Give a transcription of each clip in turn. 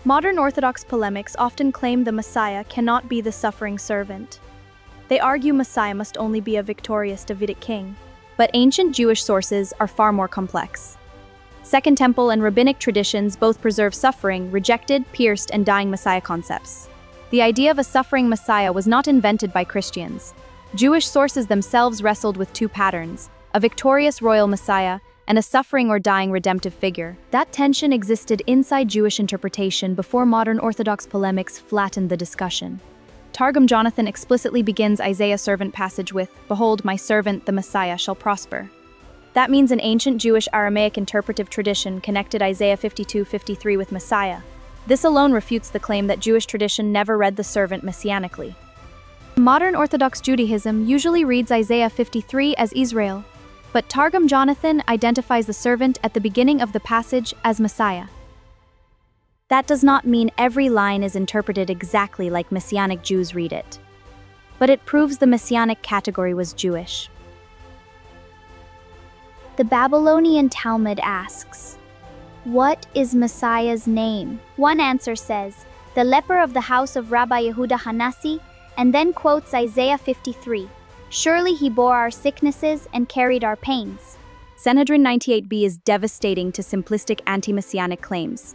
Modern Orthodox polemics often claim the Messiah cannot be the suffering servant. They argue Messiah must only be a victorious Davidic king. But ancient Jewish sources are far more complex. Second Temple and Rabbinic traditions both preserve suffering, rejected, pierced, and dying Messiah concepts. The idea of a suffering Messiah was not invented by Christians. Jewish sources themselves wrestled with two patterns: a victorious royal Messiah and a suffering or dying redemptive figure. That tension existed inside Jewish interpretation before modern Orthodox polemics flattened the discussion. Targum Jonathan explicitly begins Isaiah's servant passage with, "Behold, my servant, the Messiah, shall prosper." That means an ancient Jewish Aramaic interpretive tradition connected Isaiah 52:53 with Messiah. This alone refutes the claim that Jewish tradition never read the servant messianically. Modern Orthodox Judaism usually reads Isaiah 53 as Israel, but Targum Jonathan identifies the servant at the beginning of the passage as Messiah. That does not mean every line is interpreted exactly like Messianic Jews read it, but it proves the Messianic category was Jewish. The Babylonian Talmud asks, "What is Messiah's name?" One answer says, "The leper of the house of Rabbi Yehuda Hanassi," and then quotes Isaiah 53, "Surely he bore our sicknesses and carried our pains." Sanhedrin 98b is devastating to simplistic anti-Messianic claims.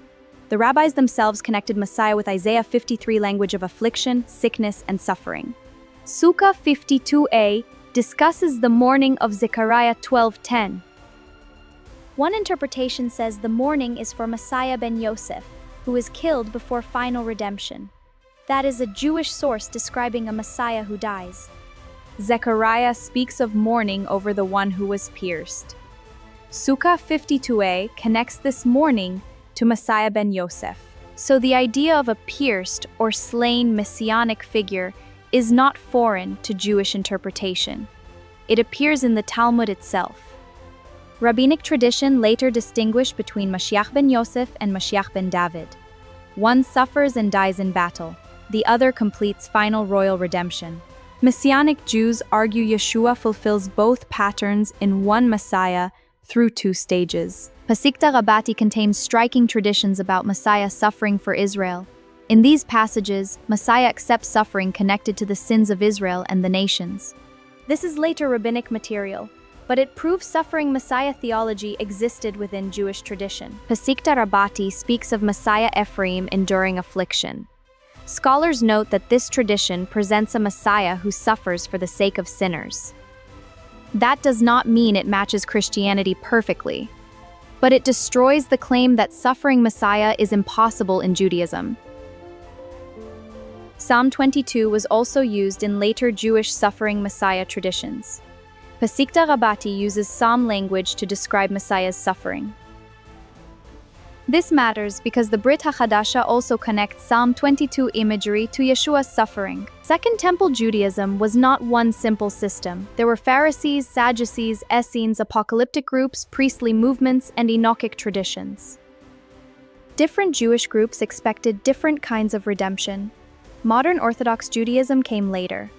The rabbis themselves connected Messiah with Isaiah 53 language of affliction, sickness, and suffering. Sukkah 52a discusses the mourning of Zechariah 12:10. One interpretation says the mourning is for Messiah ben Yosef, who is killed before final redemption. That is a Jewish source describing a Messiah who dies. Zechariah speaks of mourning over the one who was pierced. Sukkah 52a connects this mourning to Messiah ben Yosef. So the idea of a pierced or slain messianic figure is not foreign to Jewish interpretation. It appears in the Talmud itself. Rabbinic tradition later distinguished between Mashiach ben Yosef and Mashiach ben David. One suffers and dies in battle. The other completes final royal redemption. Messianic Jews argue Yeshua fulfills both patterns in one Messiah through two stages. Pesikta Rabbati contains striking traditions about Messiah suffering for Israel. In these passages, Messiah accepts suffering connected to the sins of Israel and the nations. This is later rabbinic material, but it proves suffering Messiah theology existed within Jewish tradition. Pesikta Rabbati speaks of Messiah Ephraim enduring affliction. Scholars note that this tradition presents a Messiah who suffers for the sake of sinners. That does not mean it matches Christianity perfectly, but it destroys the claim that suffering Messiah is impossible in Judaism. Psalm 22 was also used in later Jewish suffering Messiah traditions. Pesikta Rabbati uses Psalm language to describe Messiah's suffering. This matters because the Brit HaChadasha also connects Psalm 22 imagery to Yeshua's suffering. Second Temple Judaism was not one simple system. There were Pharisees, Sadducees, Essenes, apocalyptic groups, priestly movements, and Enochic traditions. Different Jewish groups expected different kinds of redemption. Modern Orthodox Judaism came later.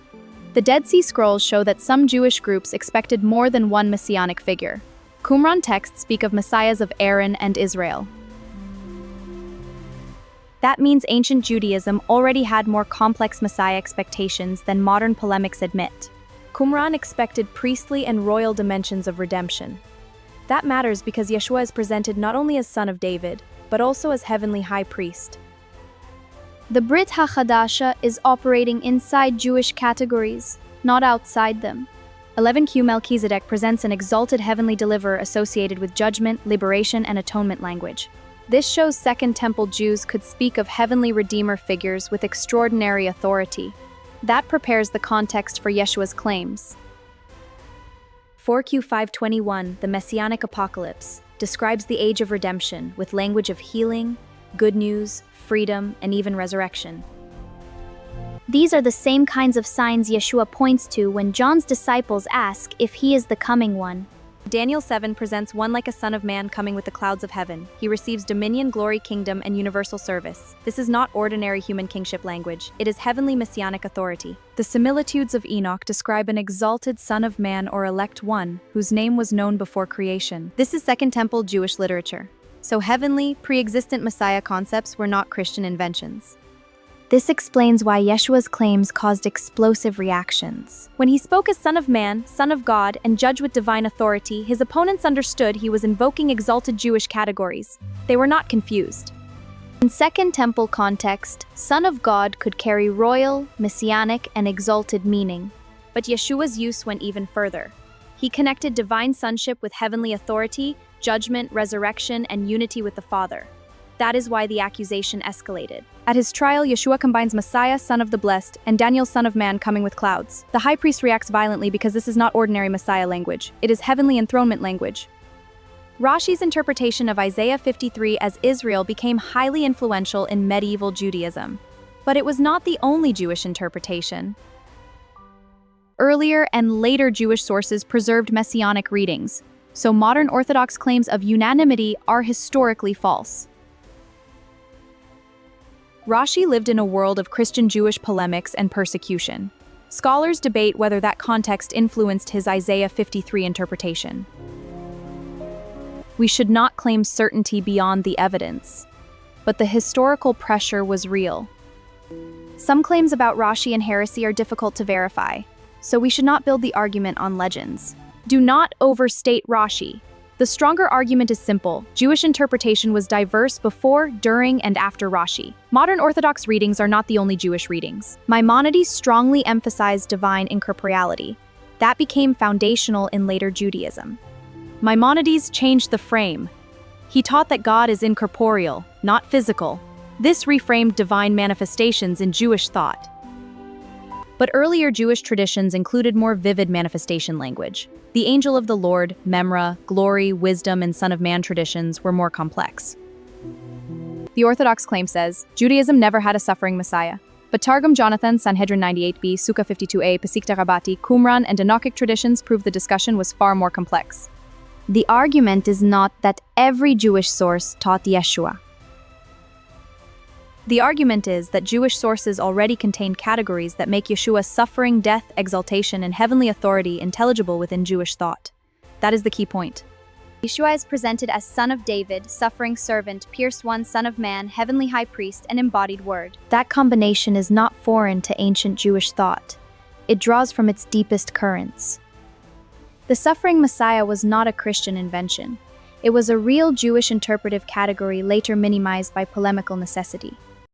The Dead Sea Scrolls show that some Jewish groups expected more than one messianic figure. Qumran texts speak of messiahs of Aaron and Israel. That means ancient Judaism already had more complex Messiah expectations than modern polemics admit. Qumran expected priestly and royal dimensions of redemption. That matters because Yeshua is presented not only as son of David, but also as heavenly high priest. The Brit HaChadasha is operating inside Jewish categories, not outside them. 11q Melchizedek presents an exalted heavenly deliverer associated with judgment, liberation, and atonement language. This shows Second Temple Jews could speak of heavenly Redeemer figures with extraordinary authority. That prepares the context for Yeshua's claims. 4q 521, the Messianic Apocalypse, describes the age of redemption with language of healing, good news, freedom, and even resurrection. These are the same kinds of signs Yeshua points to when John's disciples ask if he is the coming one. Daniel 7 presents one like a son of man coming with the clouds of heaven. He receives dominion, glory, kingdom, and universal service. This is not ordinary human kingship language. It is heavenly messianic authority. The similitudes of Enoch describe an exalted son of man or elect one, whose name was known before creation. This is Second Temple Jewish literature. So heavenly, pre-existent Messiah concepts were not Christian inventions. This explains why Yeshua's claims caused explosive reactions. When he spoke as Son of Man, Son of God, and judged with divine authority, his opponents understood he was invoking exalted Jewish categories. They were not confused. In Second Temple context, Son of God could carry royal, messianic, and exalted meaning. But Yeshua's use went even further. He connected divine sonship with heavenly authority, judgment, resurrection, and unity with the Father. That is why the accusation escalated. At his trial, Yeshua combines Messiah, Son of the Blessed, and Daniel, Son of Man, coming with clouds. The high priest reacts violently because this is not ordinary Messiah language. It is heavenly enthronement language. Rashi's interpretation of Isaiah 53 as Israel became highly influential in medieval Judaism. But it was not the only Jewish interpretation. Earlier and later Jewish sources preserved messianic readings, so modern Orthodox claims of unanimity are historically false. Rashi lived in a world of Christian-Jewish polemics and persecution. Scholars debate whether that context influenced his Isaiah 53 interpretation. We should not claim certainty beyond the evidence, but the historical pressure was real. Some claims about Rashi and heresy are difficult to verify, so we should not build the argument on legends. Do not overstate Rashi. The stronger argument is simple. Jewish interpretation was diverse before, during, and after Rashi. Modern Orthodox readings are not the only Jewish readings. Maimonides strongly emphasized divine incorporeality. That became foundational in later Judaism. Maimonides changed the frame. He taught that God is incorporeal, not physical. This reframed divine manifestations in Jewish thought. But earlier Jewish traditions included more vivid manifestation language. The angel of the Lord, Memra, glory, wisdom, and Son of Man traditions were more complex. The Orthodox claim says, Judaism never had a suffering Messiah. But Targum Jonathan, Sanhedrin 98b, Sukkah 52a, Pesikta Rabbati, Qumran, and Enochic traditions prove the discussion was far more complex. The argument is not that every Jewish source taught Yeshua. The argument is that Jewish sources already contained categories that make Yeshua's suffering, death, exaltation, and heavenly authority intelligible within Jewish thought. That is the key point. Yeshua is presented as Son of David, suffering servant, pierced one, Son of Man, heavenly high priest, and embodied word. That combination is not foreign to ancient Jewish thought. It draws from its deepest currents. The suffering Messiah was not a Christian invention. It was a real Jewish interpretive category later minimized by polemical necessity.